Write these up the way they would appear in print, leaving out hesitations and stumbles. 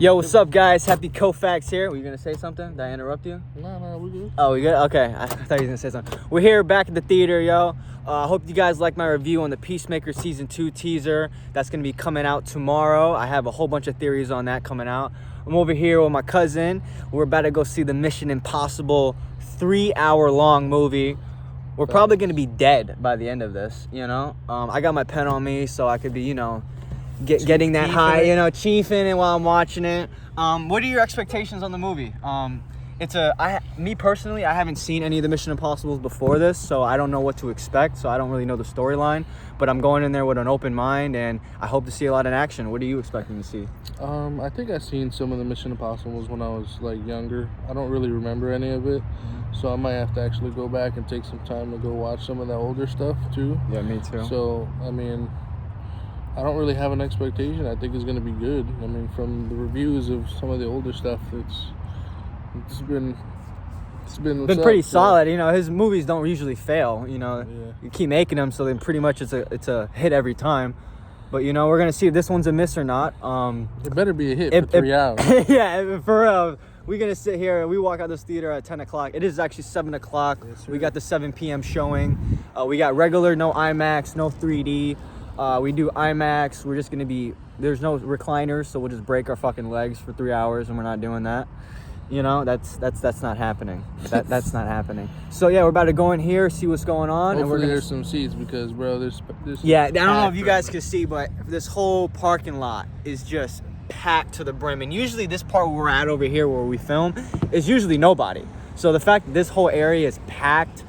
Yo, what's up, guys? Happy Kofax here. Were you gonna say something? Did I interrupt you? No, we good. Oh, we good? Okay, I thought you were gonna say something. We're here back at the theater, yo. Hope you guys like my review on the Peacemaker Season 2 teaser. That's gonna be coming out tomorrow. I have a whole bunch of theories on that coming out. I'm over here with my cousin. We're about to go see the Mission Impossible 3-hour-long movie. We're probably gonna be dead by the end of this, you know? I got my pen on me so I could be, you know, getting that high, you know, chiefing it while I'm watching it. What are your expectations on the movie? Me personally, I haven't seen any of the Mission Impossibles before this, so I don't know what to expect, so I don't really know the storyline, but I'm going in there with an open mind, and I hope to see a lot of action. What are you expecting to see? I think I've seen some of the Mission Impossibles when I was, like, younger. I don't really remember any of it, so I might have to actually go back and take some time to go watch some of the older stuff, too. Yeah, me too. So, I mean, I don't really have an expectation. I think it's going to be good. I mean, from the reviews of some of the older stuff, it's been pretty solid. You know, his movies don't usually fail. You know, Yeah. You keep making them, so then pretty much it's a hit every time. But you know, we're gonna see if this one's a miss or not. It better be a hit for 3 hours. Yeah, for real. We're gonna sit here. We walk out this theater at 10 o'clock. It is actually 7 o'clock. Yes, We got the 7 p.m. showing. We got regular, no IMAX, no 3D. We do IMAX. We're just gonna be, there's no recliners, so we'll just break our fucking legs for 3 hours, and we're not doing that. You know, that's not happening. That's not happening. So yeah, we're about to go in here, see what's going on. Hopefully and we're gonna, there's some seats because, bro, there's yeah, I don't know if you guys can see, but this whole parking lot is just packed to the brim. And usually this part where we're at over here where we film is usually nobody. So the fact that this whole area is packed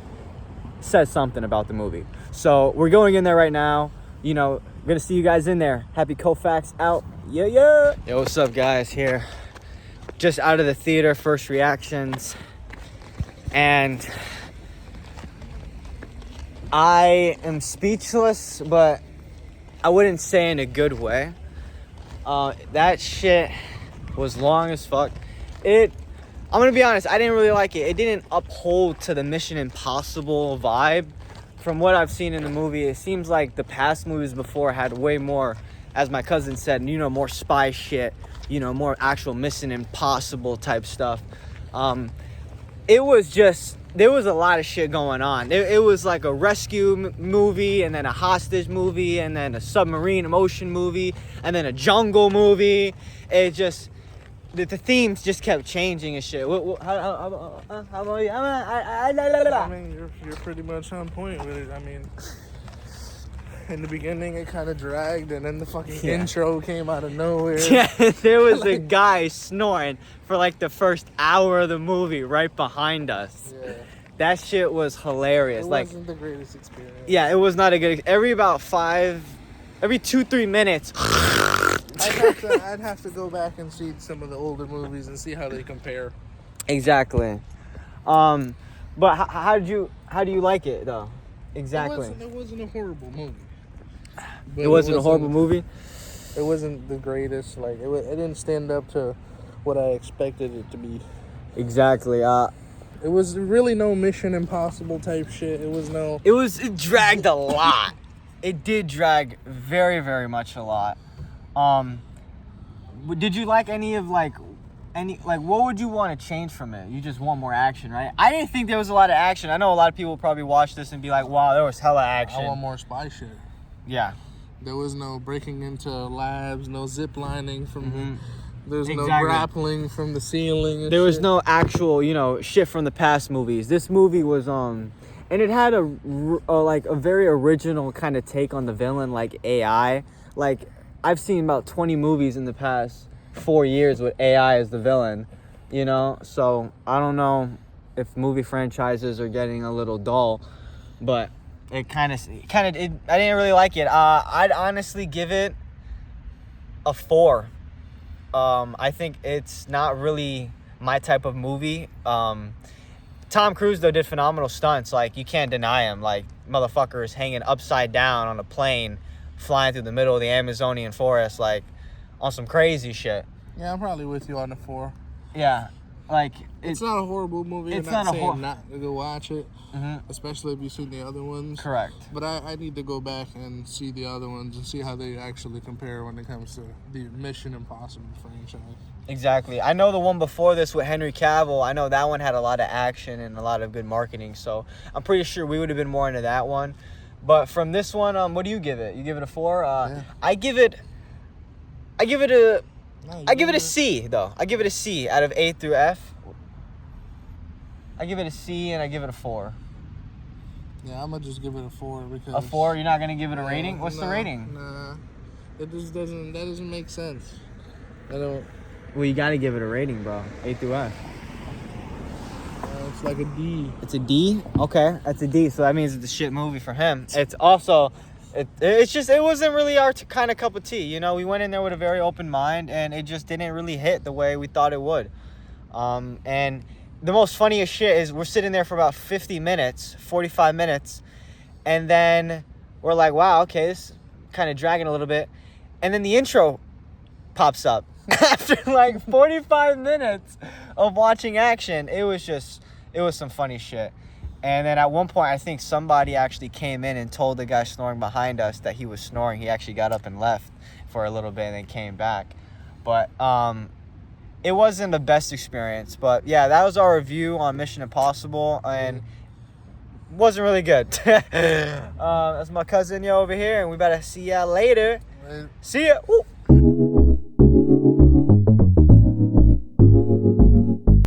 says something about the movie. So we're going in there right now. You know, we're gonna see you guys in there. Happy Kofax out. Yeah. Yo, what's up, guys? Here, just out of the theater, first reactions, and I am speechless, but I wouldn't say in a good way. That shit was long as fuck. I'm gonna be honest, I didn't really like it. It didn't uphold to the Mission Impossible vibe. From what I've seen in the movie, it seems like the past movies before had way more, as my cousin said, you know, more spy shit, you know, more actual Mission Impossible type stuff. It was just, there was a lot of shit going on. It was like a rescue movie, and then a hostage movie, and then a submarine emotion movie, and then a jungle movie. It just, the themes just kept changing and shit. How about you? I mean, you're pretty much on point with it. I mean, in the beginning it kind of dragged, and then the fucking intro came out of nowhere. Yeah, there was a guy snoring for like the first hour of the movie right behind us. Yeah. That shit was hilarious. It wasn't the greatest experience. Yeah, it was not a good. Every 2-3 minutes. I'd have to go back and see some of the older movies and see how they compare. Exactly. But how do you like it though? Exactly. It wasn't a horrible movie. It wasn't a horrible movie. It wasn't the greatest. Like it didn't stand up to what I expected it to be. Exactly. It was really no Mission Impossible type shit. It dragged a lot. It did drag very, very much a lot. Did you like what would you want to change from it? You just want more action, right? I didn't think there was a lot of action. I know a lot of people probably watch this and be like, wow, there was hella action. I want more spy shit. Yeah. There was no breaking into labs, no zip lining from there's no Exactly. grappling from the ceiling. There was no actual, you know, shit from the past movies. This movie was and it had a very original kind of take on the villain, like AI. Like, I've seen about 20 movies in the past 4 years with AI as the villain, you know? So I don't know if movie franchises are getting a little dull, but I didn't really like it. I'd honestly give it a 4. I think it's not really my type of movie. Tom Cruise, though, did phenomenal stunts. Like, you can't deny him. Like, motherfucker is hanging upside down on a plane, flying through the middle of the Amazonian forest, like, on some crazy shit. Yeah, I'm probably with you on the 4. Yeah. Like it's not a horrible movie. It's not not a saying not to go watch it, Mhm. especially if you've seen the other ones. Correct. But I need to go back and see the other ones and see how they actually compare when it comes to the Mission Impossible franchise. Exactly. I know the one before this with Henry Cavill. I know that one had a lot of action and a lot of good marketing. So I'm pretty sure we would have been more into that one. But from this one, what do you give it? You give it a 4? Yeah. I give it a C though. I give it a C out of A through F. I give it a C and I give it a 4. Yeah, I'm gonna just give it a 4 because A 4? You're not gonna give it a rating? What's the rating? Nah, it just doesn't make sense. I don't. Well, you gotta give it a rating, bro. A through F. It's like a D. It's a D? Okay, that's a D. So that means it's a shit movie for him. It's also, it wasn't really our kind of cup of tea. You know, we went in there with a very open mind, and it just didn't really hit the way we thought it would. And the most funniest shit is we're sitting there for about 50 minutes, 45 minutes, and then we're like, wow, okay, this is kind of dragging a little bit. And then the intro pops up. After like 45 minutes of watching action, it was some funny shit. And then at one point, I think somebody actually came in and told the guy snoring behind us that he was snoring. He actually got up and left for a little bit and then came back. But it wasn't the best experience. But yeah, that was our review on Mission Impossible, and wasn't really good. That's my cousin over here, and we better see y'all later. See ya. Woo.